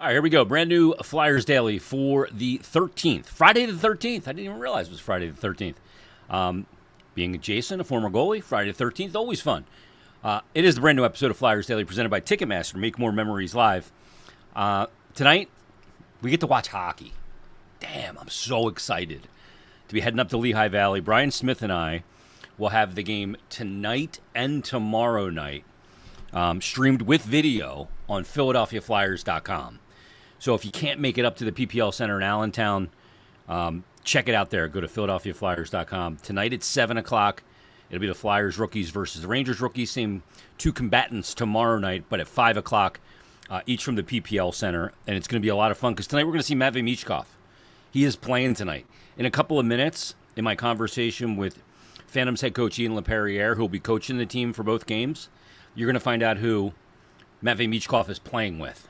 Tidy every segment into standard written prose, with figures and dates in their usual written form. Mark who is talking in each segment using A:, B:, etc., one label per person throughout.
A: All right, here we go. Brand new Flyers Daily for the 13th. Friday the 13th. I didn't even realize it was Friday the 13th. Being Jason, a former goalie, Friday the 13th, always fun. It is the brand new episode of Flyers Daily presented by Ticketmaster. Make more memories live. Tonight, we get to watch hockey. Damn, I'm so excited to be heading up to Lehigh Valley. Brian Smith and I will have the game tonight and tomorrow night streamed with video on PhiladelphiaFlyers.com. So if you can't make it up to the PPL Center in Allentown, check it out there. Go to PhiladelphiaFlyers.com. Tonight at 7 o'clock, it'll be the Flyers rookies versus the Rangers rookies. Same two combatants tomorrow night, but at 5 o'clock, each from the PPL Center. And it's going to be a lot of fun because tonight we're going to see Matvey Michkov. He is playing tonight. In a couple of minutes, in my conversation with Phantoms head coach Ian Laperrière, who will be coaching the team for both games, you're going to find out who Matvey Michkov is playing with.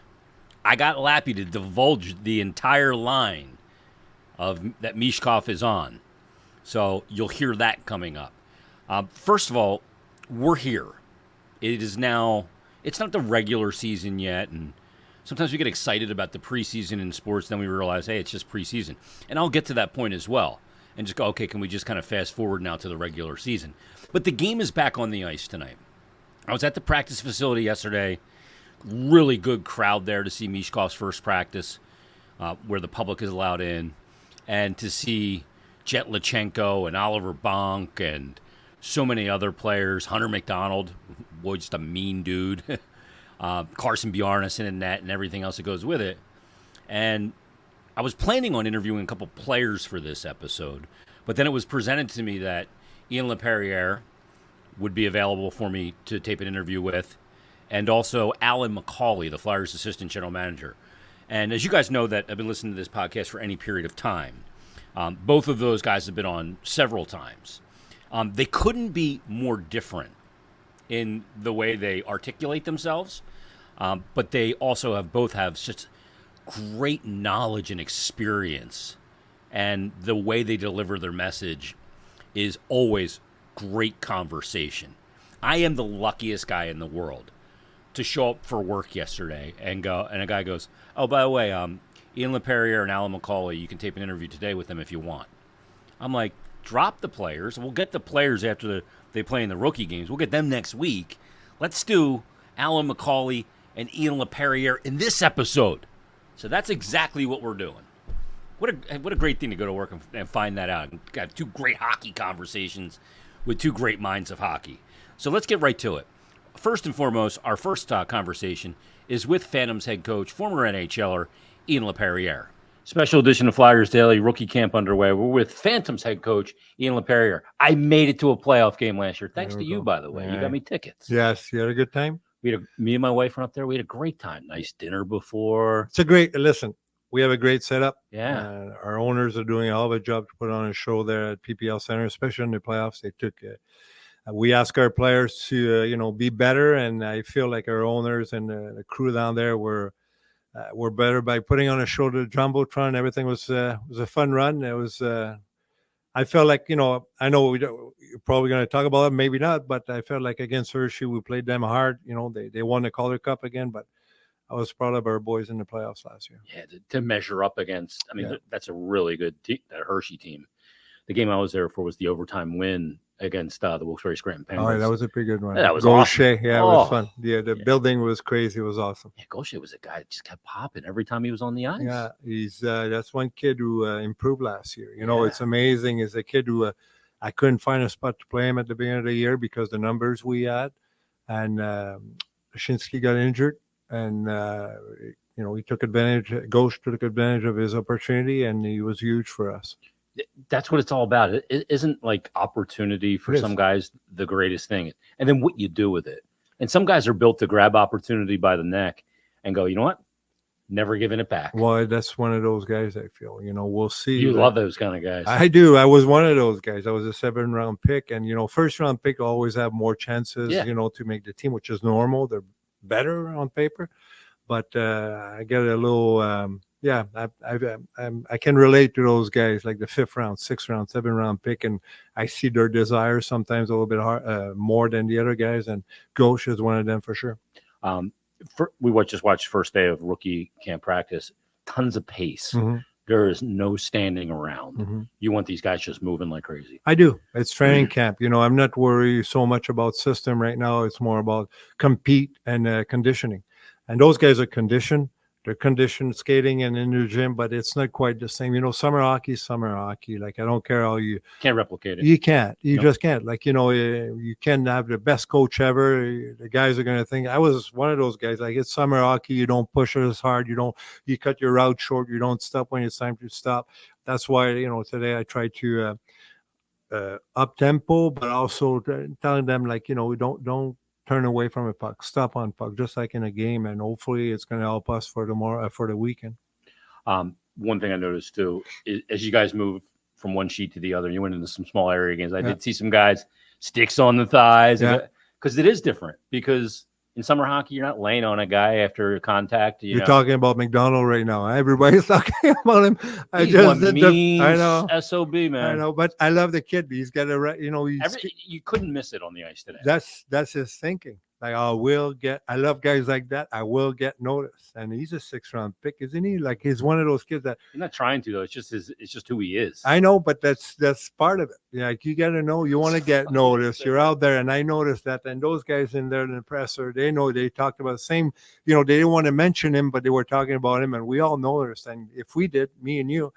A: I got Lappy to divulge the entire line of that Michkov is on. So you'll hear that coming up. First of all, we're here. It is now, it's not the regular season yet, and sometimes we get excited about the preseason in sports, then we realize, hey, it's just preseason. And I'll get to that point as well and just go, okay, can we just kind of fast forward now to the regular season? But the game is back on the ice tonight. I was at the practice facility yesterday. Really good crowd there to see Michkov's first practice, where the public is allowed in, and to see Jet Lachenko and Oliver Bonk and so many other players. Hunter McDonald, boy, just a mean dude. Carson Bjarnason in net and everything else that goes with it. And I was planning on interviewing a couple players for this episode, but then it was presented to me that Ian Laperriere would be available for me to tape an interview with, and also Alan McCaul, the Flyers assistant general manager. And as you guys know that I've been listening to this podcast for any period of time, both of those guys have been on several times. They couldn't be more different in the way they articulate themselves, but they also both have such great knowledge and experience, and the way they deliver their message is always great conversation. I am the luckiest guy in the world to show up for work yesterday and a guy goes, oh, by the way, Ian Laperriere and Alan McCaul, you can tape an interview today with them if you want. I'm like, drop the players. We'll get the players after they play in the rookie games. We'll get them next week. Let's do Alan McCaul and Ian Laperriere in this episode. So that's exactly what we're doing. What a great thing to go to work and find that out. Got two great hockey conversations with two great minds of hockey. So let's get right to it. First and foremost, our first conversation is with Phantoms head coach, former NHLer, Ian Laperriere. Special edition of Flyers Daily, rookie camp underway. We're with Phantoms head coach, Ian Laperriere. I made it to a playoff game last year. Thanks to you, by the way. You got me tickets.
B: Yes, you had a good time?
A: Me and my wife went up there. We had a great time. Nice dinner before.
B: It's a great, listen, we have a great setup.
A: Yeah.
B: Our owners are doing a hell of a job to put on a show there at PPL Center, especially in the playoffs. They took we ask our players to, be better, and I feel like our owners and the crew down there were better by putting on a show to the Jumbotron. Everything was a fun run. It was. I felt like, I know you're probably going to talk about it, maybe not, but I felt like against Hershey, we played them hard. They won the Calder Cup again, but I was proud of our boys in the playoffs last year.
A: Yeah, to measure up against, that's a really good team, that Hershey team. The game I was there for was the overtime win against the Wilkes-Barre Scranton Penguins.
B: Oh, yeah, that was a pretty good one.
A: Yeah, that was
B: Gaucher,
A: awesome.
B: Yeah, it was fun. Yeah, the building was crazy. It was awesome.
A: Yeah, Gaucher was a guy that just kept popping every time he was on the ice.
B: Yeah, he's that's one kid who improved last year. It's amazing. He's a kid who I couldn't find a spot to play him at the beginning of the year because the numbers we had, and Shinsky got injured, and he took advantage. Gaucher took advantage of his opportunity, and he was huge for us.
A: That's what it's all about. It isn't like opportunity for some guys the greatest thing, and then what you do with it. And some guys are built to grab opportunity by the neck and go, you know what? Never giving it back.
B: Well, that's one of those guys, I feel. We'll see.
A: You love those kind of guys.
B: I do. I was one of those guys. I was a 7th-round pick, and first-round pick always have more chances, to make the team, which is normal. They're better on paper, but I get a little. I can relate to those guys, like the 5th round, 6th round, 7th round pick, and I see their desire sometimes a little bit more than the other guys, and Gaucher is one of them for sure.
A: we just watched first day of rookie camp practice. Tons of pace.
B: Mm-hmm.
A: There is no standing around.
B: Mm-hmm.
A: You want these guys just moving like crazy.
B: I do. It's training camp. I'm not worried so much about system right now. It's more about compete and conditioning. And those guys are conditioned. They're conditioned skating and in the gym, but it's not quite the same. Summer hockey, summer hockey. Like, I don't care how you
A: can't replicate it.
B: You can't. You just can't. Like, you can have the best coach ever. The guys are going to think. I was one of those guys. Like, it's summer hockey. You don't push it as hard. You cut your route short. You don't stop when it's time to stop. That's why, today I try to up tempo, but also telling them, like, don't turn away from a puck. Stop on puck, just like in a game, and hopefully it's going to help us for the weekend.
A: One thing I noticed too is as you guys move from one sheet to the other, you went into some small area games. I did see some guys sticks on the thighs, because it is different. Because in summer hockey, you're not laying on a guy after contact.
B: You're talking about McDonald right now. Everybody's talking about him.
A: I know SOB, man.
B: I know, but I love the kid. He's got a
A: you couldn't miss it on the ice today.
B: That's his thinking. Like, I love guys like that. I will get noticed. And he's a 6th-round pick, isn't he? Like, he's one of those kids that
A: he's not trying to, though. It's just who he is.
B: I know, but that's part of it. Like, you got to know, you want to get noticed. You're out there, and I noticed that. And those guys in there in the presser, they know, they talked about the same, they didn't want to mention him, but they were talking about him, and we all noticed. And if we did, me and you,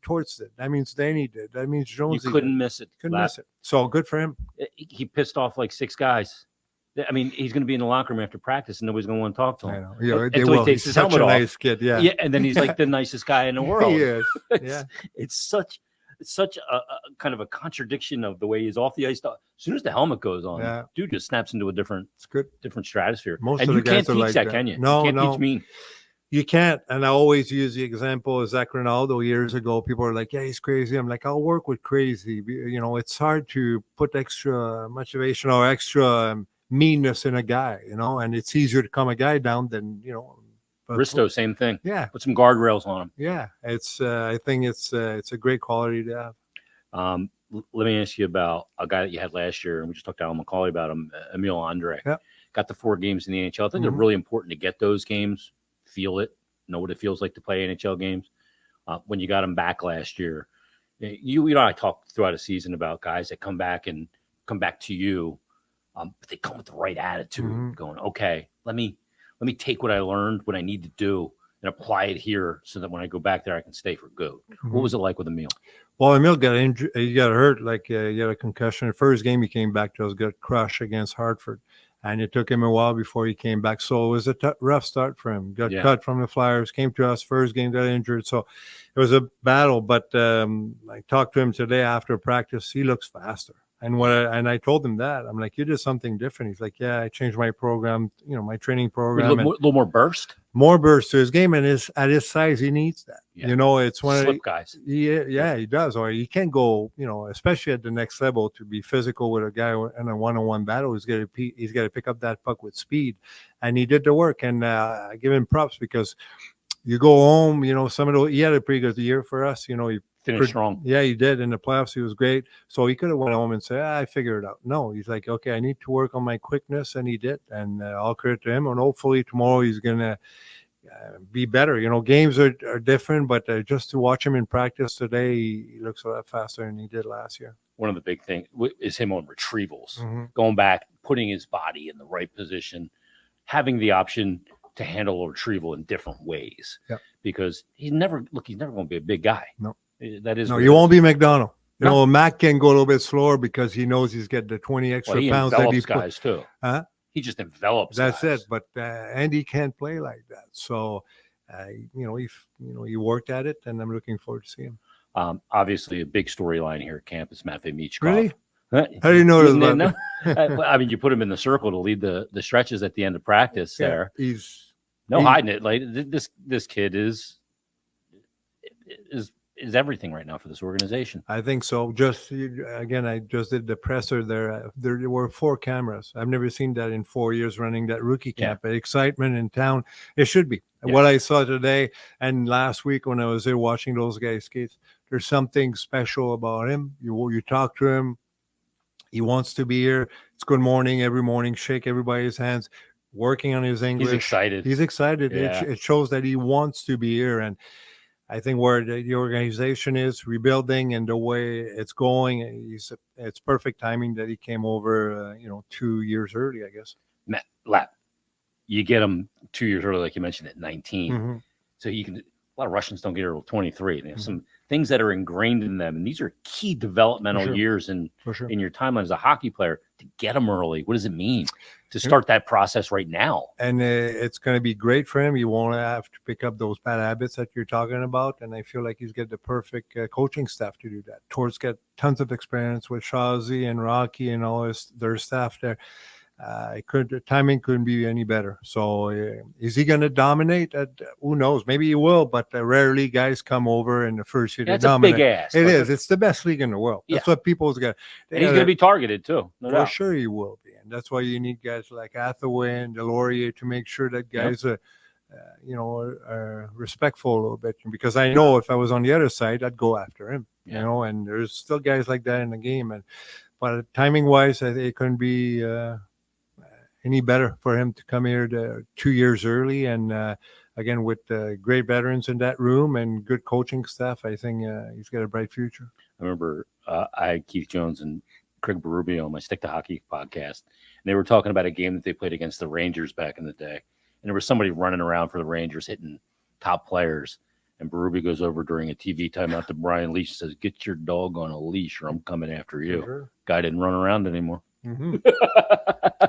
B: Torts did. That means Danny did. That means Jonesy
A: You couldn't miss it.
B: Couldn't miss it. So good for him.
A: He pissed off like 6 guys. He's going to be in the locker room after practice, and nobody's going to want to talk to him.
B: I know.
A: Until he takes his helmet off.
B: Nice kid, yeah.
A: Yeah, and then he's like the nicest guy in the world.
B: He is.
A: It's such a kind of a contradiction of the way he's off the ice. As soon as the helmet goes on, dude just snaps into a different stratosphere.
B: Most of the guys are like that.
A: Can you?
B: No,
A: you can't teach me.
B: You can't. And I always use the example of Zach Ronaldo years ago. People are like, yeah, he's crazy. I'm like, I'll work with crazy. It's hard to put extra motivation or extra meanness in a guy, and it's easier to calm a guy down than,
A: Risto, same thing.
B: Yeah.
A: Put some guardrails on him.
B: Yeah. It's, I think it's a great quality to have.
A: Let me ask you about a guy that you had last year, and we just talked to Alan McCauley about him, Emil Andre.
B: Yeah.
A: Got the 4 games in the NHL. I think they're really important to get those games, feel it, know what it feels like to play NHL games. When you got him back last year, I talked throughout a season about guys that come back to you, but they come with the right attitude, going, okay, let me take what I learned, what I need to do, and apply it here so that when I go back there, I can stay for good. What was it like with Emil?
B: Well, Emil got injured. He got hurt, like he had a concussion. The first game he came back to us, got crushed against Hartford. And it took him a while before he came back. So it was a rough start for him. Got cut from the Flyers, came to us, first game, got injured. So it was a battle. But I talked to him today after practice. He looks faster. And I told him that. I'm like, you did something different. He's like, yeah, I changed my program, my training program.
A: A little more burst?
B: More burst to his game. And at his size, he needs that. Yeah. It's one
A: of the guys.
B: Yeah, he does. Or he can't go, especially at the next level, to be physical with a guy in a one-on-one battle. He's got to pick up that puck with speed. And he did the work. And I give him props because you go home, he had a pretty good year for us. He
A: finished strong.
B: Yeah, he did. In the playoffs, he was great. So he could have went home and said, I figured it out. No, he's like, okay, I need to work on my quickness. And he did. And all credit to him. And hopefully tomorrow he's going to be better. Games are different, but just to watch him in practice today, he looks a lot faster than he did last year.
A: One of the big things is him on retrievals, going back, putting his body in the right position, having the option to handle a retrieval in different ways.
B: Yep.
A: Because he's never going to be a big guy.
B: No.
A: That is.
B: No, you won't be McDonald. Mac can go a little bit slower because he knows he's getting the 20 extra pounds that he
A: guys too.
B: Huh?
A: He just envelops.
B: That's
A: guys.
B: it. But Andy can't play like that. So, he worked at it, and I'm looking forward to seeing him.
A: Obviously, a big storyline here at camp is Matvey Michkov.
B: Really? How do you know this?
A: I mean, you put him in the circle to lead the stretches at the end of practice. There,
B: he's
A: hiding it. Like this kid is everything right now for this organization.
B: I think so. I just did the presser there. There were 4 cameras. I've never seen that in 4 years running that rookie camp. Yeah. Excitement in town. It should be. Yeah. What I saw today and last week when I was there watching those guys skate, there's something special about him. You talk to him. He wants to be here. It's good morning every morning. Shake everybody's hands. working on his English.
A: He's excited.
B: He's excited.
A: Yeah.
B: It shows that he wants to be here. And I think where the organization is rebuilding and the way it's going, it's perfect timing that he came over, 2 years early, I guess.
A: Matt, Lap, you get him 2 years early, like you mentioned, at 19.
B: Mm-hmm.
A: So you can. A lot of Russians don't get here till 23. They have some things that are ingrained in them, and these are key developmental years in your timeline as a hockey player. To get them early, what does it mean to start that process right now?
B: And it's going to be great for him. You won't have to pick up those bad habits that you're talking about, and I feel like he's got the perfect coaching staff to do that. Torts got tons of experience with Shazi and Rocky and all their staff there. Timing couldn't be any better. So is he going to dominate? Who knows? Maybe he will, but rarely guys come over in the first year to dominate.
A: That's a big ask.
B: It is. It's the best league in the world. That's what people's got.
A: And he's going to be targeted too. No doubt.
B: For sure he will be. And that's why you need guys like Hathaway and Laperriere to make sure that guys are respectful a little bit. Because I know if I was on the other side, I'd go after him. And there's still guys like that in the game. But timing wise, it couldn't be any better for him to come here 2 years early. And again, with great veterans in that room and good coaching staff, I think he's got a bright future.
A: I remember I had Keith Jones and Craig Berube on my Stick to Hockey podcast, and they were talking about a game that they played against the Rangers back in the day. And there was somebody running around for the Rangers hitting top players. And Berube goes over during a TV timeout to Brian Leach and says, "Get your dog on a leash or I'm coming after you." Sure. Guy didn't run around anymore.
B: Mm-hmm.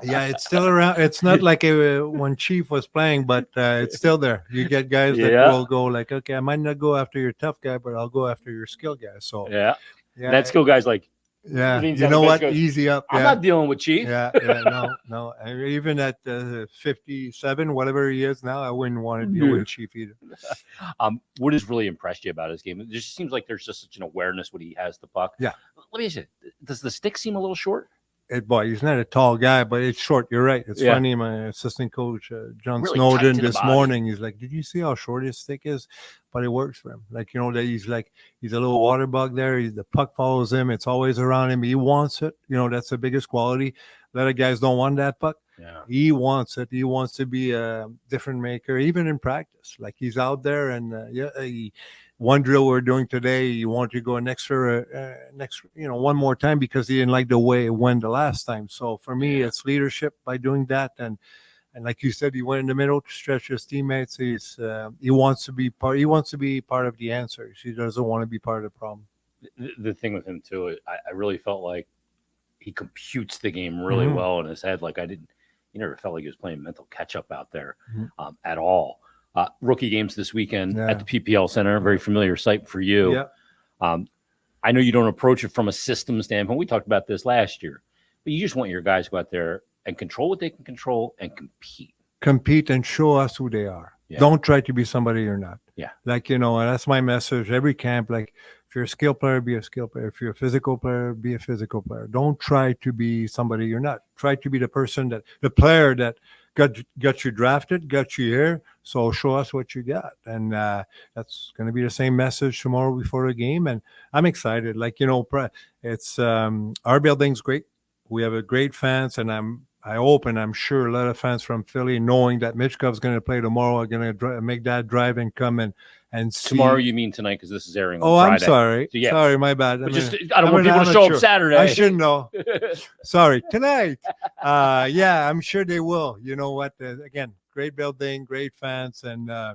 B: Yeah, it's still around. It's not like when Chief was playing, but it's still there. You get guys that will go like, okay, I might not go after your tough guy, but I'll go after your skill guy. So
A: that skill guy's like,
B: you know what? Goes, easy up.
A: I'm not dealing with Chief.
B: No. Even at 57, whatever he is now, I wouldn't want to deal with Chief either.
A: What has really impressed you about his game? It just seems like there's just such an awareness when he has the puck.
B: Yeah.
A: Let me ask you, does the stick seem a little short?
B: He's not a tall guy, but it's short. You're right. It's funny. My assistant coach, John
A: really
B: Snowden, this morning, he's like, "Did you see how short his stick is?" But it works for him. That he's a little water bug there. The puck follows him. It's always around him. He wants it. That's the biggest quality. A lot of guys don't want that puck.
A: Yeah.
B: He wants it. He wants to be a difference maker, even in practice. Like he's out there and one drill we're doing today, you want to go next one more time because he didn't like the way it went the last time. So for me, it's leadership by doing that. And like you said, he went in the middle to stretch his teammates. He wants to be part. He wants to be part of the answers. He doesn't want to be part of the problem.
A: The thing with him too, I really felt like he computes the game really well in his head. Like you never felt like he was playing mental catch up out there at all. Rookie games this weekend at the PPL Center, very familiar site for you.
B: Yeah.
A: I know you don't approach it from a system standpoint. We talked about this last year, but you just want your guys to go out there and control what they can control and compete.
B: Compete and show us who they are. Yeah. Don't try to be somebody you're not.
A: Yeah.
B: And that's my message every camp. Like, if you're a skill player, be a skill player. If you're a physical player, be a physical player. Don't try to be somebody you're not. Try to be the player that got you drafted, got you here. So show us what you got. And that's going to be the same message tomorrow before the game. And I'm excited. It's our building's great. We have a great fans, and I hope and I'm sure a lot of fans from Philly, knowing that Michkov's going to play tomorrow, are going to make that drive and come and see.
A: Tomorrow, you mean tonight, because this is airing on Friday.
B: I'm sorry. So, sorry, my bad.
A: I don't want people to show up Saturday.
B: I shouldn't know. Sorry. Tonight. I'm sure they will. You know what? Again, great building, great fans, and I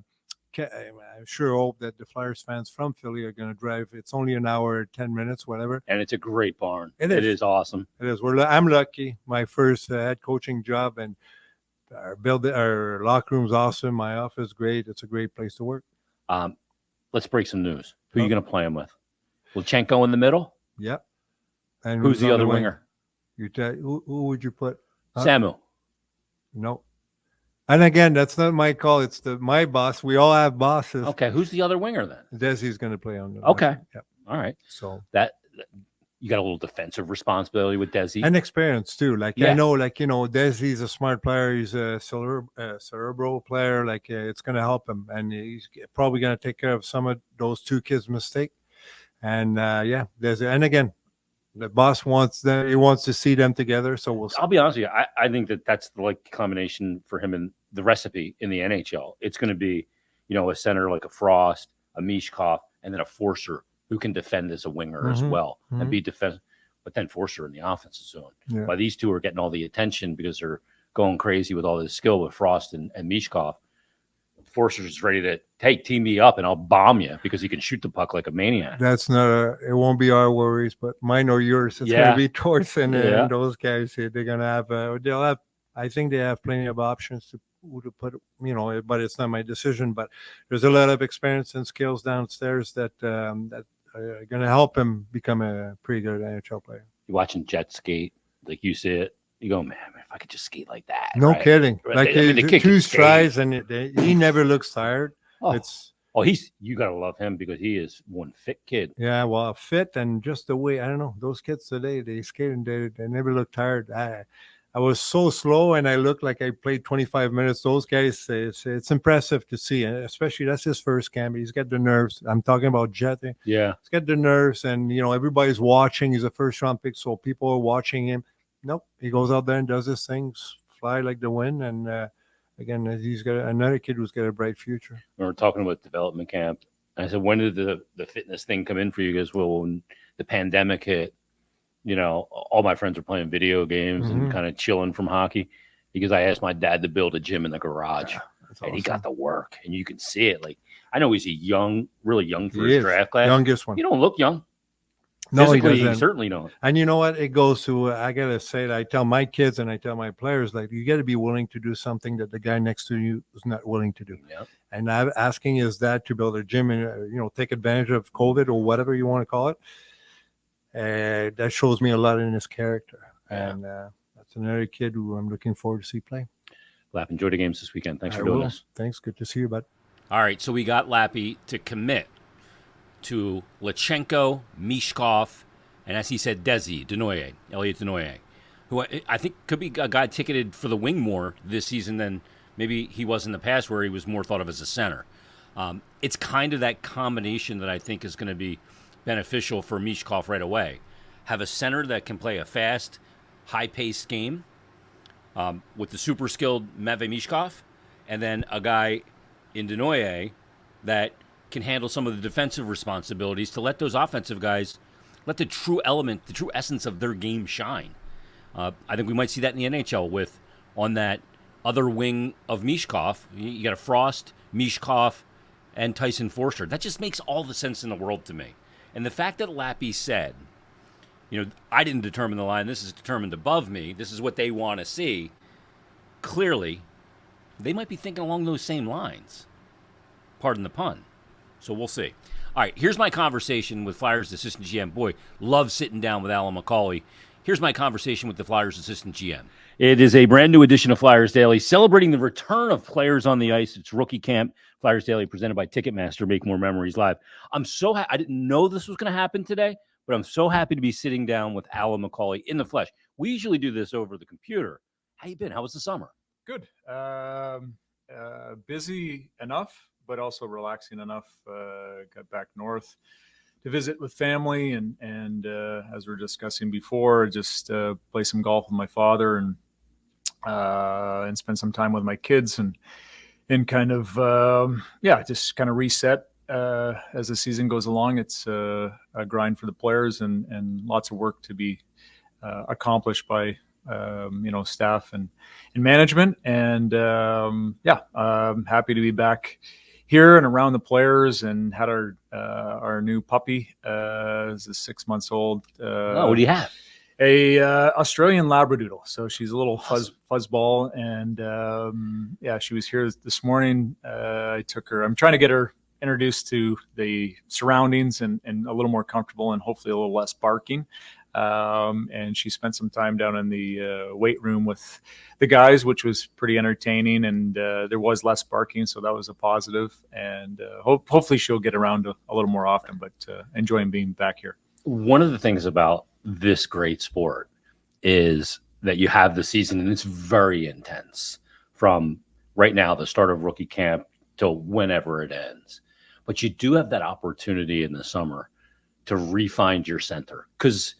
B: sure hope that the Flyers fans from Philly are going to drive. It's only an hour, 10 minutes, whatever.
A: And it's a great barn. It is awesome.
B: It is. I'm lucky. My first head coaching job, and our locker room's awesome. My office great. It's a great place to work.
A: Let's break some news. Who are you going to play him with? Lachenko in the middle?
B: Yep. And
A: who's the other winger?
B: Who would you put?
A: Samu.
B: No. And again, that's not my call. It's my boss. We all have bosses.
A: Okay, who's the other winger then?
B: Desi's going to play on the.
A: Okay.
B: Yep.
A: All right.
B: So
A: that you got a little defensive responsibility with Desi
B: and experience too. I know, Desi's a smart player. He's a cerebral player. It's going to help him, and he's probably going to take care of some of those two kids' mistakes. And Desi. And again, the boss wants them. He wants to see them together. So we'll see.
A: I'll be honest with you. I think that's the combination for him and the recipe in the NHL. It's going to be, a center like a Frost, a Michkov, and then a Forcer who can defend as a winger as well and be defensive. But then Forcer in the offensive zone. Yeah. While these two are getting all the attention because they're going crazy with all this skill with Frost and Michkov, Forcer's ready to, hey, team me up and I'll bomb you because he can shoot the puck like a maniac.
B: That's not it won't be our worries, but mine or yours. It's going to be Torts and those guys. They're going to have, I think they have plenty of options to put, but it's not my decision. But there's a lot of experience and skills downstairs that are going to help him become a pretty good NHL player.
A: You're watching Jet skate, like you see it. You go, man, if I could just skate like that.
B: No kidding. Like the two strides, and he never looks tired.
A: You got to love him because he is one fit kid.
B: Yeah, well, fit and just the way, I don't know, those kids today, they skate and they never look tired. I was so slow and I looked like I played 25 minutes. Those guys, it's impressive to see, and especially that's his first camp. He's got the nerves. I'm talking about Jet.
A: Yeah.
B: He's got the nerves, and, everybody's watching. He's a first-round pick, so people are watching him. Nope, he goes out there and does his things, fly like the wind, and again, he's got another kid who's got a bright future.
A: We were talking about development camp, and I said, when did the fitness thing come in for you guys? Well, when the pandemic hit, all my friends were playing video games and kind of chilling from hockey because I asked my dad to build a gym in the garage, and he got the work, and you can see it. Like, I know he's really young for his draft class.
B: Youngest one.
A: You don't look young.
B: No, he doesn't.
A: You certainly don't.
B: And you know what? It goes to, I got to say, I tell my kids and I tell my players, like, you got to be willing to do something that the guy next to you is not willing to do.
A: Yep.
B: And I'm asking his dad to build a gym and, take advantage of COVID or whatever you want to call it. That shows me a lot in his character.
A: Yeah.
B: And that's another kid who I'm looking forward to see play.
A: Lap, enjoy the games this weekend. Thanks for doing this.
B: Thanks. Good to see you, bud.
A: All right. So we got Lappy to commit to Lachenko, Michkov, and as he said, Elliot Denoyer, who I think could be a guy ticketed for the wing more this season than maybe he was in the past, where he was more thought of as a center. It's kind of that combination that I think is going to be beneficial for Michkov right away. Have a center that can play a fast, high-paced game with the super skilled Matvey Michkov, and then a guy in Denoyer that can handle some of the defensive responsibilities to let those offensive guys let the true element, the true essence of their game shine. I think we might see that in the NHL on that other wing of Michkov. You got a Frost, Michkov, and Tyson Forster. That just makes all the sense in the world to me. And the fact that Lappy said, I didn't determine the line. This is determined above me. This is what they want to see. Clearly, they might be thinking along those same lines. Pardon the pun. So we'll see. All right, here's my conversation with Flyers assistant GM. Boy, love sitting down with Alan McCauley. Here's my conversation with the Flyers assistant GM. It is a brand new edition of Flyers Daily, celebrating the return of players on the ice. It's Rookie Camp. Flyers Daily presented by Ticketmaster. Make more memories live. I'm so I didn't know this was going to happen today, but I'm so happy to be sitting down with Alan McCauley in the flesh. We usually do this over the computer. How you been? How was the summer?
C: Good. Busy enough, but also relaxing enough. Got back north to visit with family, and as we were discussing before, just play some golf with my father and spend some time with my kids and kind of just kind of reset as the season goes along. It's a grind for the players and lots of work to be accomplished by staff and management, and I'm happy to be back here and around the players, and had our new puppy. Is 6 months old.
A: What do you have?
C: A Australian Labradoodle. So she's a little fuzzball, and she was here this morning. I took her. I'm trying to get her introduced to the surroundings and a little more comfortable, and hopefully a little less barking. And she spent some time down in the weight room with the guys, which was pretty entertaining, and there was less barking, so that was a positive. And hopefully she'll get around a little more often, but enjoying being back here.
A: One of the things about this great sport is that you have the season, and it's very intense from right now, the start of rookie camp, till whenever it ends. But you do have that opportunity in the summer to re-find your center, because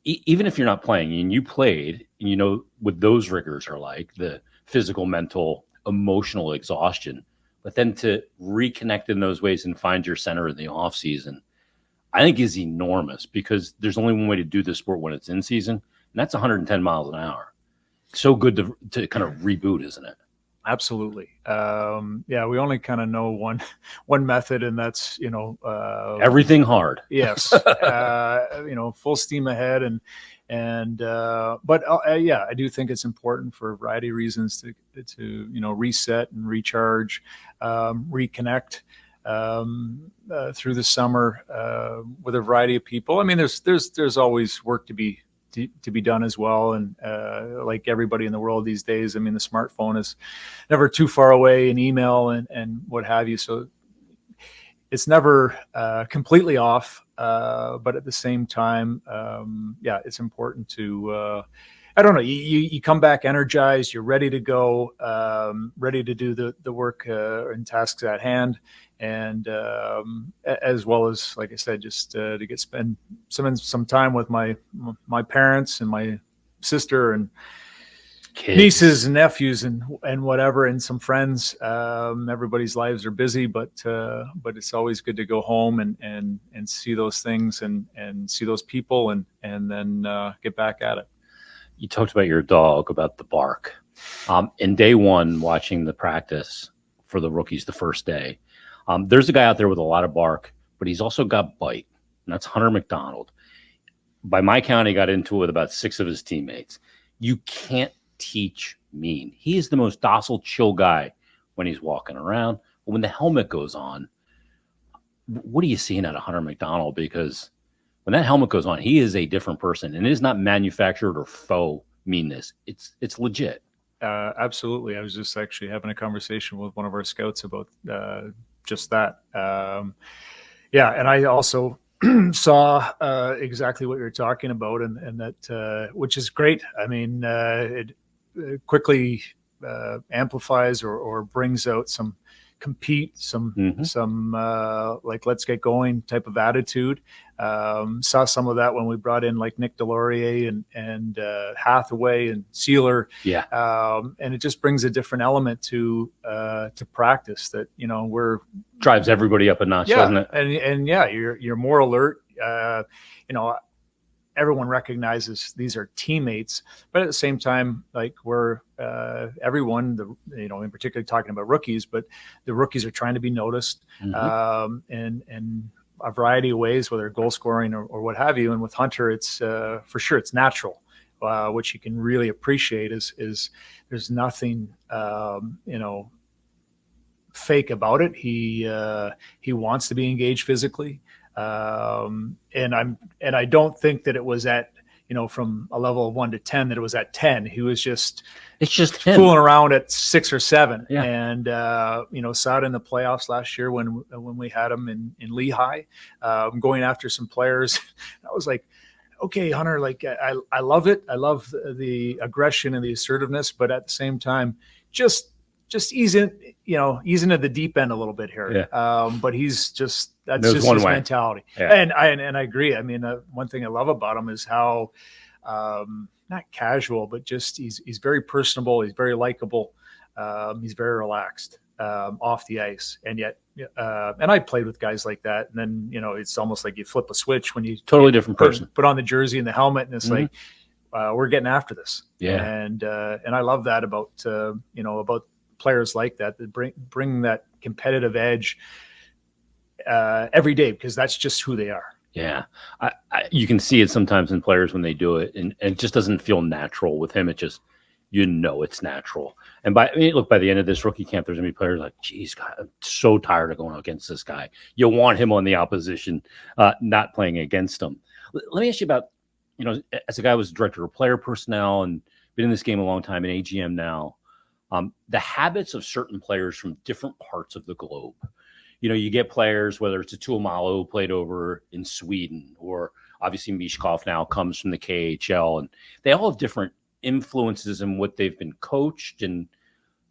A: even if you're not playing and you played, and you know what those rigors are like, the physical, mental, emotional exhaustion, but then to reconnect in those ways and find your center in the off season, I think is enormous, because there's only one way to do this sport when it's in season, and that's 110 miles an hour. So good to kind of reboot, isn't it?
C: Absolutely. Yeah, we only kind of know one method, and that's,
A: Everything hard.
C: Yes. Full steam ahead. But I do think it's important for a variety of reasons to reset and recharge, reconnect through the summer with a variety of people. I mean, there's always work to be done as well, and like everybody in the world these days, I mean, the smartphone is never too far away, and email and what have you, so it's never completely off, but at the same time, it's important to I don't know, you come back energized, you're ready to go, ready to do the work and tasks at hand, and as well as, like I said, just to spend some time with my parents and my sister and
A: Kids.
C: Nieces and nephews and whatever, and some friends. Everybody's lives are busy, but it's always good to go home and see those things and see those people and then get back at it.
A: You talked about your dog, about the bark. In day one, watching the practice for the rookies the first day, there's a guy out there with a lot of bark, but he's also got bite, and that's Hunter McDonald. By my count, he got into it with about 6 of his teammates. You can't teach mean. He is the most docile, chill guy when he's walking around. But when the helmet goes on, what are you seeing out of Hunter McDonald? Because when that helmet goes on, he is a different person, and it is not manufactured or faux meanness. It's legit.
C: Absolutely. I was just actually having a conversation with one of our scouts about just that. And I also saw exactly what you're talking about, and that which is great. I mean, it quickly amplifies or brings out some like let's get going type of attitude. Saw some of that when we brought in like Nick Delorier and Hathaway and Sealer.
A: Yeah.
C: And it just brings a different element to practice that,
A: Drives everybody up a notch, doesn't it?
C: And you're more alert. Everyone recognizes these are teammates, but at the same time, like we're everyone, in particular talking about rookies, but the rookies are trying to be noticed, and a variety of ways, whether goal scoring or what have you. And with Hunter, it's for sure it's natural, which you can really appreciate. Is there's nothing fake about it. He wants to be engaged physically. And I don't think that it was at, from a level of 1 to 10, that it was at 10. He was
A: it's just
C: fooling around at 6 or 7.
A: Yeah.
C: And, saw it in the playoffs last year when we had him in Lehigh, going after some players. I was like, okay, Hunter, like I love it. I love the aggression and the assertiveness, but at the same time, just easing at the deep end a little bit here.
A: Yeah.
C: But that's just his mentality.
A: Yeah.
C: And I agree. I mean, one thing I love about him is how, not casual, but just he's very personable. He's very likable. He's very relaxed off the ice. And yet, and I played with guys like that. And then, it's almost like you flip a switch when you
A: totally different person.
C: Put on the jersey and the helmet, and it's like, we're getting after this.
A: Yeah.
C: And I love that about players like that bring that competitive edge every day, because that's just who they are.
A: Yeah. You can see it sometimes in players when they do it, and it just doesn't feel natural with him. It just, it's natural. And by the end of this rookie camp, there's gonna be players like, geez, God, I'm so tired of going against this guy. You want him on the opposition, not playing against him. Let me ask you about, as a guy who was director of player personnel and been in this game a long time, in AGM now, the habits of certain players from different parts of the globe. You get players, whether it's a Tuomala who played over in Sweden, or obviously Michkov now comes from the KHL, and they all have different influences in what they've been coached and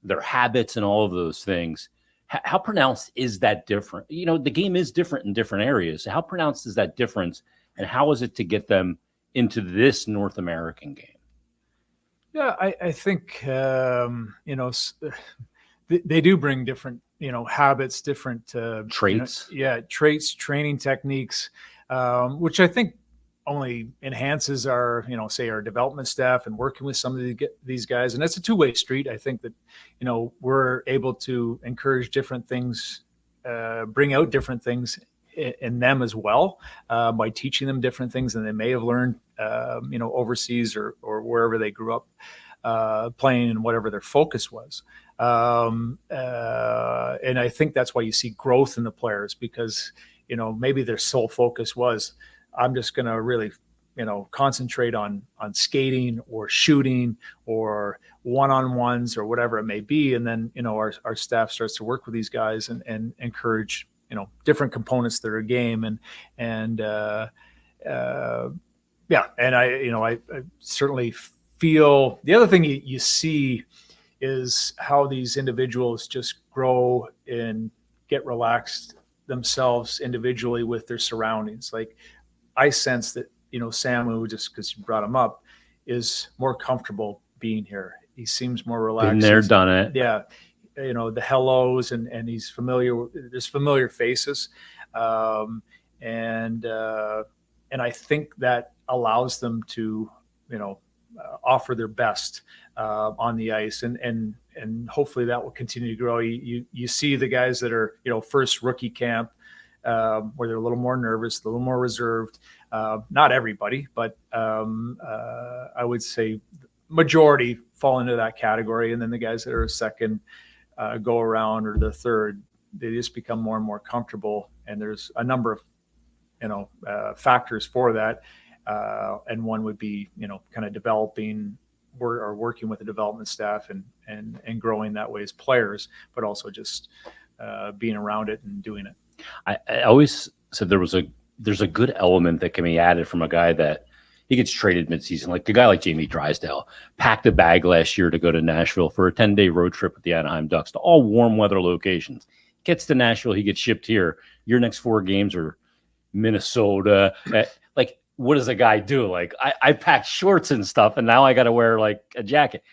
A: their habits and all of those things. How pronounced is that different? The game is different in different areas. How pronounced is that difference, and how is it to get them into this North American game?
C: Yeah, I think, they do bring different, habits, different
A: Traits.
C: Traits, training techniques, which I think only enhances our, say our development staff and working with some of these guys. And it's a two-way street. I think that, we're able to encourage different things, bring out different things in them as well, by teaching them different things than they may have learned, overseas or wherever they grew up playing and whatever their focus was. And I think that's why you see growth in the players, because, maybe their sole focus was, I'm just going to really, concentrate on skating or shooting or one-on-ones or whatever it may be. And then, our staff starts to work with these guys and encourage, different components to their game. And I certainly feel the other thing you see is how these individuals just grow and get relaxed themselves individually with their surroundings. Like, I sense that, Samu, just because you brought him up, is more comfortable being here. He seems more relaxed.
A: Been there, done it.
C: Yeah. The hellos and he's familiar. There's familiar faces. And I think that allows them to, offer their best on the ice, and hopefully that will continue to grow. You see the guys that are, first rookie camp, where they're a little more nervous, a little more reserved. Not everybody, but I would say majority fall into that category. And then the guys that are a second go around, or the third, they just become more and more comfortable. And there's a number of factors for that. And one would be, kind of developing or working with the development staff and growing that way as players, but also just being around it and doing it.
A: I always said there's a good element that can be added from a guy that he gets traded midseason. Like a guy like Jamie Drysdale packed a bag last year to go to Nashville for a 10-day road trip with the Anaheim Ducks to all warm weather locations. Gets to Nashville, he gets shipped here. Your next 4 games are Minnesota. Like, what does a guy do? Like, I packed shorts and stuff, and now I got to wear like a jacket.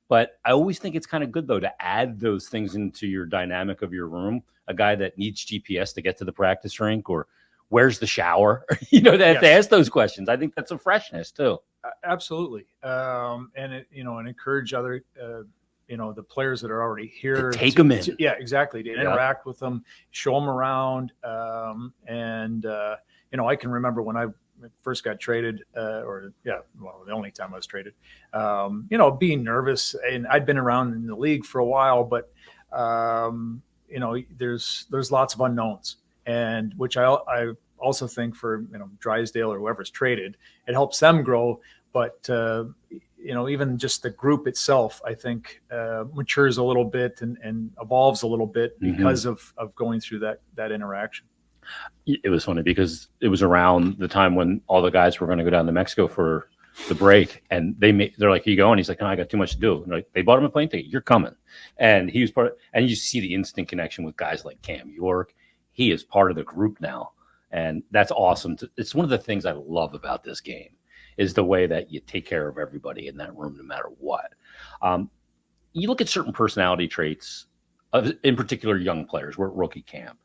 A: But I always think it's kind of good, though, to add those things into your dynamic of your room. A guy that needs GPS to get to the practice rink, or where's the shower? They ask those questions. I think that's a freshness too.
C: Absolutely. And encourage other, the players that are already here.
A: To take them in.
C: Exactly. To interact with them, show them around. I can remember when I first got traded, the only time I was traded, being nervous, and I'd been around in the league for a while, but, there's lots of unknowns, and which I also think for, Drysdale or whoever's traded, it helps them grow. But, even just the group itself, I think, matures a little bit and evolves a little bit because of going through that interaction.
A: It was funny because it was around the time when all the guys were going to go down to Mexico for the break, and they're like, "You going?" He's like, "No, I got too much to do." And like, they bought him a plane ticket. You're coming, and he was and you see the instant connection with guys like Cam York. He is part of the group now, and that's awesome. It's one of the things I love about this game is the way that you take care of everybody in that room, no matter what. You look at certain personality traits of, in particular, young players. We're at rookie camp.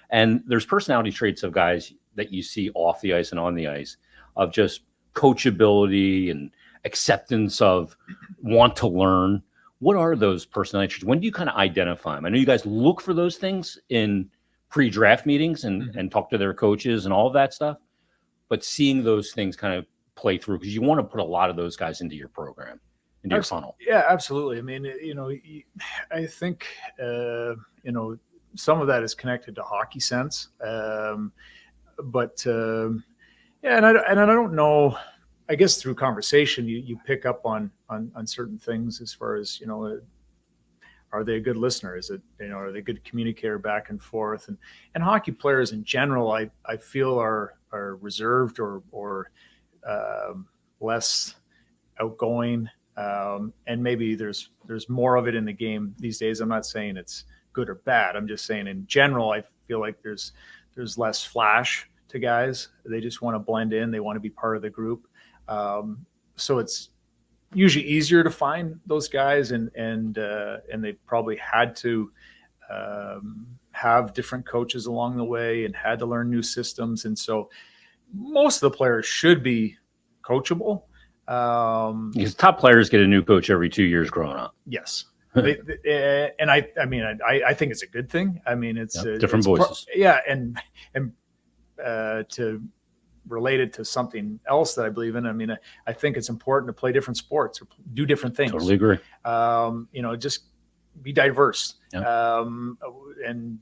A: And there's personality traits of guys that you see off the ice and on the ice of just coachability and acceptance of want to learn. What are those personality traits? When do you kind of identify them? I know you guys look for those things in pre-draft meetings and talk to their coaches and all of that stuff, but seeing those things kind of play through, because you want to put a lot of those guys into your program, into your funnel.
C: Yeah, absolutely. I mean, I think, some of that is connected to hockey sense. And I don't know, I guess through conversation, you pick up on certain things as far as, are they a good listener? Is it, are they a good communicator back and forth? And hockey players in general, I feel are reserved or less outgoing. And maybe there's more of it in the game these days. I'm not saying it's good or bad. I'm just saying in general, I feel like there's less flash to guys. They just want to blend in. They want to be part of the group. So it's usually easier to find those guys, and they probably had to have different coaches along the way and had to learn new systems. And so most of the players should be coachable.
A: Because top players get a new coach every 2 years growing up.
C: Yes. And I think it's a good thing. I mean, it's
A: different voices.
C: And to relate it to something else that I believe in. I mean, I think it's important to play different sports or do different things.
A: Totally agree.
C: Just be diverse.
A: Yeah.
C: And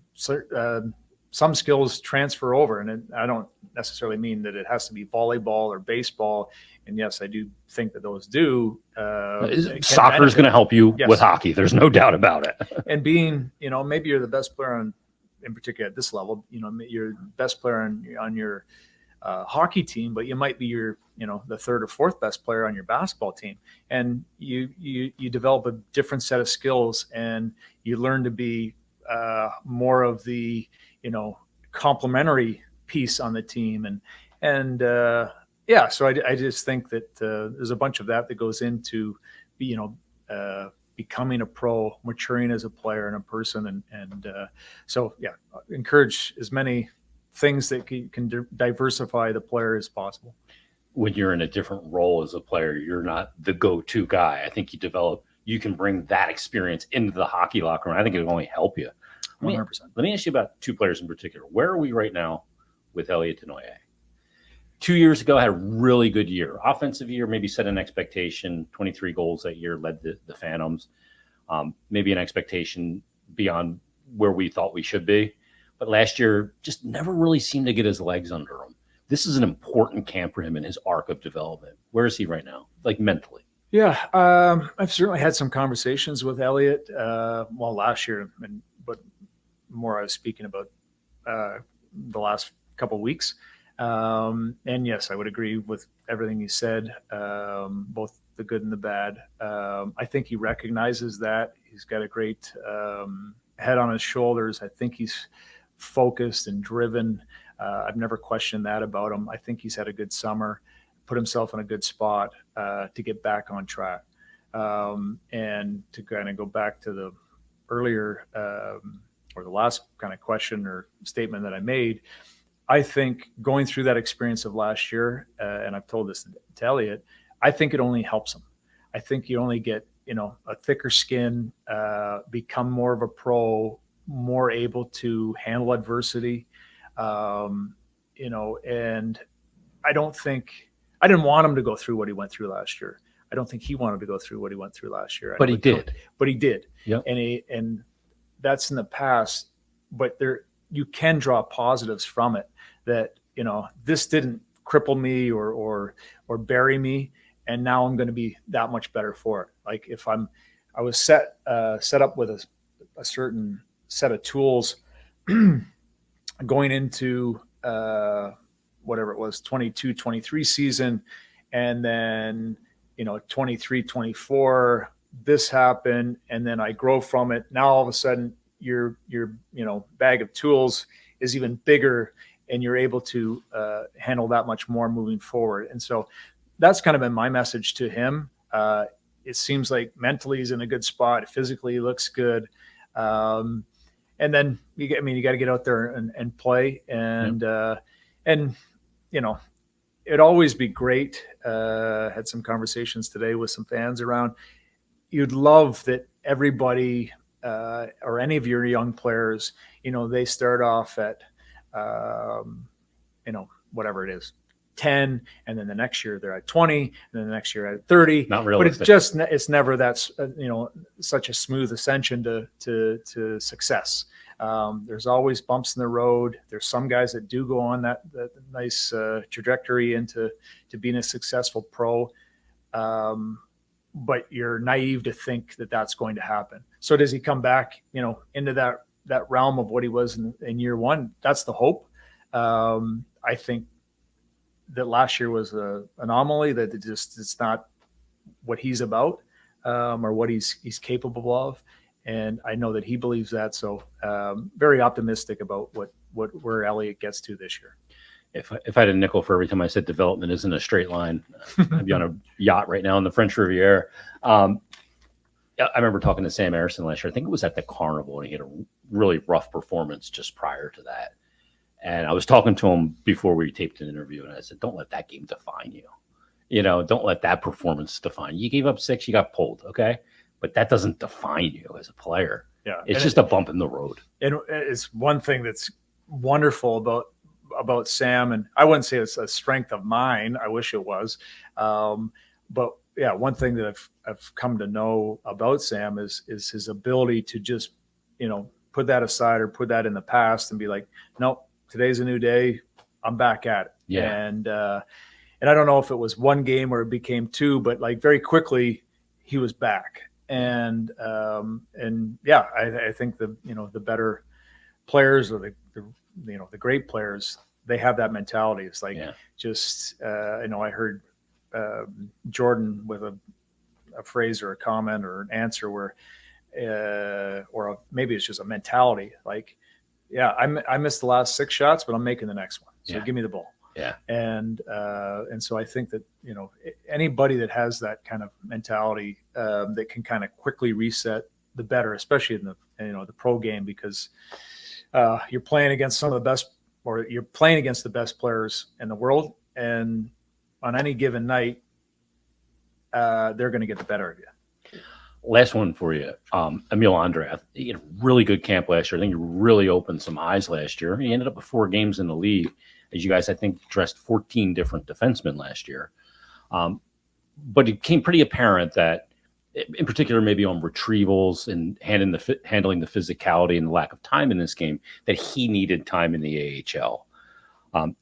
C: some skills transfer over, and I don't necessarily mean that it has to be volleyball or baseball. And yes, I do think that those do.
A: Soccer is going to help you with hockey. There's no doubt about it.
C: And being, maybe you're the best player in particular at this level. You're the best player on your hockey team, but you might be the third or fourth best player on your basketball team, and you develop a different set of skills, and you learn to be more of the complementary piece on the team, and so I just think that there's a bunch of that goes into becoming a pro, maturing as a player and a person, and encourage as many things that can diversify the player as possible.
A: When you're in a different role as a player, you're not the go-to guy. I think you can bring that experience into the hockey locker room. I think it'll only help you.
C: 100%.
A: Let me ask you about two players in particular. Where are we right now with Elliot Denoyer? 2 years ago, had a really good year. Offensive year, maybe set an expectation. 23 goals that year, led the Phantoms. Maybe an expectation beyond where we thought we should be. But last year, just never really seemed to get his legs under him. This is an important camp for him in his arc of development. Where is he right now, like mentally?
C: Yeah, I've certainly had some conversations with Elliot, last year, but more I was speaking about the last couple of weeks. And yes, I would agree with everything he said, both the good and the bad. I think he recognizes that. He's got a great head on his shoulders. I think he's focused and driven. I've never questioned that about him. I think he's had a good summer, put himself in a good spot to get back on track. And to kind of go back to the earlier or the last kind of question or statement that I made, I think going through that experience of last year, and I've told this to Elliot, I think it only helps him. I think you only get, a thicker skin, become more of a pro, more able to handle adversity. And I didn't want him to go through what he went through last year. I don't think he wanted to go through what he went through last year.
A: But he did.
C: But he did.
A: Yep.
C: And that's in the past, but you can draw positives from it that, this didn't cripple me or bury me. And now I'm going to be that much better for it. Like if I was set up with a certain set of tools going into whatever it was, 22-23 season. And then, 23-24, this happened. And then I grow from it. Now, all of a sudden your bag of tools is even bigger and you're able to handle that much more moving forward. And so that's kind of been my message to him. It seems like mentally he's in a good spot. Physically he looks good. And then you got to get out there and play. And, it'd always be great. Had some conversations today with some fans around. You'd love that everybody or any of your young players, they start off at, whatever it is, 10, and then the next year they're at 20, and then the next year at 30.
A: Not realistic.
C: But it's never that, such a smooth ascension to success. There's always bumps in the road. There's some guys that do go on that nice trajectory into being a successful pro. But you're naive to think that that's going to happen. So does he come back, into that realm of what he was in year one? That's the hope. I think that last year was an anomaly, that it's not what he's about, or what he's capable of. And I know that he believes that. So very optimistic about where Elliot gets to this year.
A: if I had a nickel for every time I said development isn't a straight line, I'd be on a yacht right now in the French Riviera. I remember talking to Sam Harrison last year. I think it was at the Carnival, and he had a really rough performance just prior to that. And I was talking to him before we taped an interview, and I said, don't let that game define you. Don't let that performance define you. You gave up 6, you got pulled, okay? But that doesn't define you as a player.
C: Yeah,
A: it's just a bump in the road.
C: And it's one thing that's wonderful about Sam, and I wouldn't say it's a strength of mine. I wish it was, but yeah, one thing that I've come to know about Sam is his ability to just put that aside or put that in the past and be like, no, today's a new day. I'm back at it.
A: Yeah,
C: and I don't know if it was one game or it became 2, but like very quickly he was back. And yeah, I think the better players or the great players, they have that mentality. It's like I heard Jordan with a phrase or a comment or an answer where maybe it's just a mentality like, yeah, I missed the last 6 shots, but I'm making the next one, so give me the ball. And so I think that anybody that has that kind of mentality that can kind of quickly reset, the better, especially in the pro game, because you're playing against some of the best, or you're playing against the best players in the world, and on any given night, they're going to get the better of you.
A: Last one for you, Emil Andrath. He had a really good camp last year. I think he really opened some eyes last year. He ended up with 4 games in the league. As you guys, I think, dressed 14 different defensemen last year. But it became pretty apparent that, in particular, maybe on retrievals and handling the physicality and the lack of time in this game, that he needed time in the AHL.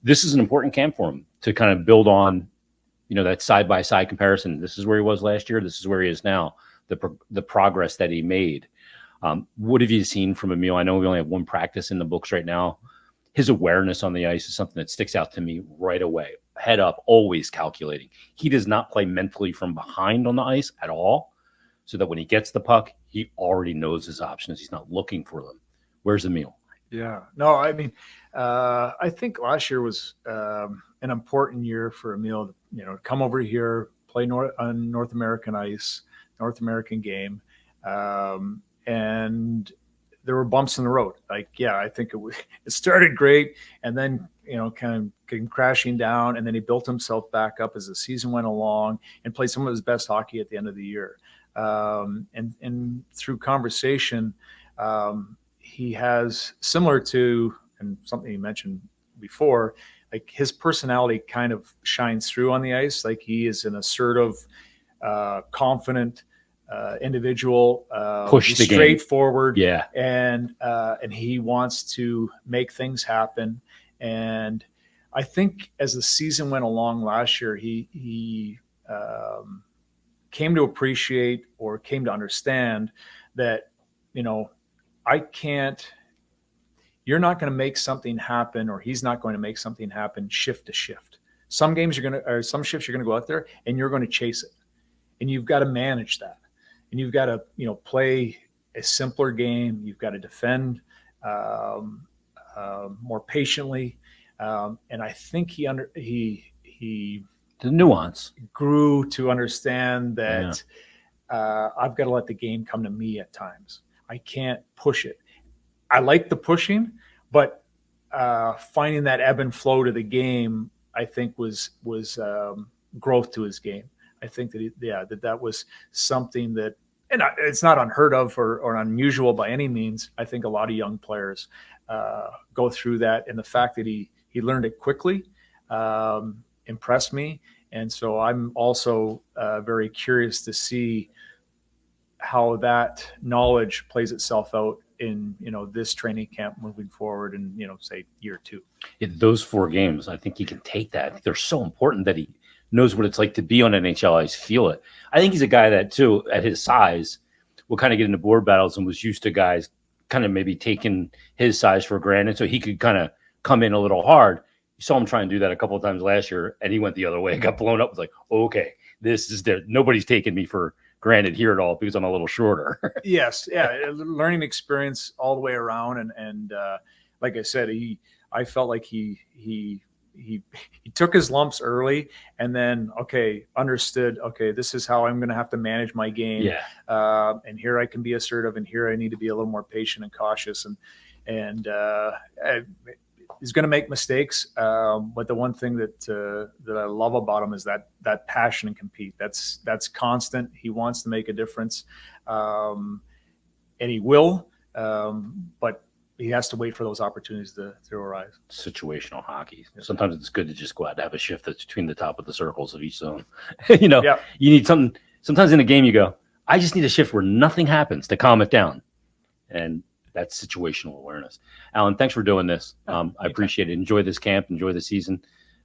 A: This is an important camp for him to kind of build on, that side-by-side comparison. This is where he was last year. This is where he is now. The progress that he made. What have you seen from Emil? I know we only have 1 practice in the books right now. His awareness on the ice is something that sticks out to me right away. Head up, always calculating. He does not play mentally from behind on the ice at all, so that when he gets the puck, he already knows his options. He's not looking for them. Where's Emil?
C: Yeah. No, I mean, I think last year was an important year for Emil, to come over here, play on North American ice, North American game. And there were bumps in the road. Like, yeah, I think it started great, and then, kind of came crashing down, and then he built himself back up as the season went along and played some of his best hockey at the end of the year. And through conversation, he has, similar to, and something you mentioned before, like his personality kind of shines through on the ice. Like he is an assertive, confident individual,
A: push the
C: straightforward,
A: game.
C: And he wants to make things happen. And I think as the season went along last year, he came to appreciate, or came to understand that, you're not going to make something happen, or he's not going to make something happen shift to shift. Some shifts you're going to go out there and you're going to chase it, and you've got to manage that. And you've got to, play a simpler game. You've got to defend more patiently. And I think he
A: the nuance
C: grew to understand that I've got to let the game come to me at times. I can't push it. I like the pushing, but finding that ebb and flow to the game, I think was growth to his game. I think that that was something that, and it's not unheard of or unusual by any means. I think a lot of young players go through that, and the fact that he learned it quickly impressed me. And so I'm also very curious to see how that knowledge plays itself out in this training camp moving forward in say year 2.
A: Those 4 games, I think he can take that. They're so important that he knows what it's like to be on NHL ice, feel it. I think he's a guy that, too, at his size, will kind of get into board battles and was used to guys kind of maybe taking his size for granted, so he could kind of come in a little hard. You saw him try and do that a couple of times last year, and he went the other way and got blown up. It was like, okay, this is there. Nobody's taking me for granted here at all because I'm a little shorter.
C: Yes, yeah, learning experience all the way around, and like I said, I felt like he he took his lumps early, and then understood. Okay, this is how I'm going to have to manage my game.
A: Yeah.
C: And here I can be assertive, and here I need to be a little more patient and cautious. And he's going to make mistakes. But the one thing that I love about him is that passion and compete. That's constant. He wants to make a difference, and he will. But he has to wait for those opportunities to arise.
A: Situational hockey. Sometimes it's good to just go out and have a shift that's between the top of the circles of each zone. You need something. Sometimes in a game you go, I just need a shift where nothing happens to calm it down. And that's situational awareness. Alan, thanks for doing this. I appreciate it. Enjoy this camp. Enjoy the season.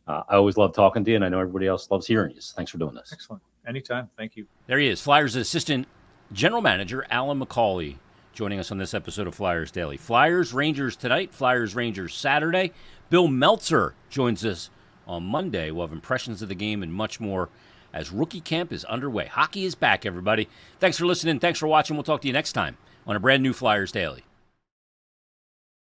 A: I always love talking to you, and I know everybody else loves hearing you. So thanks for doing this.
C: Excellent. Anytime. Thank you.
A: There he is, Flyers Assistant General Manager Alan McCauley, joining us on this episode of Flyers Daily. Flyers Rangers tonight, Flyers Rangers Saturday. Bill Meltzer joins us on Monday. We'll have impressions of the game and much more as rookie camp is underway. Hockey is back, everybody. Thanks for listening. Thanks for watching. We'll talk to you next time on a brand new Flyers Daily.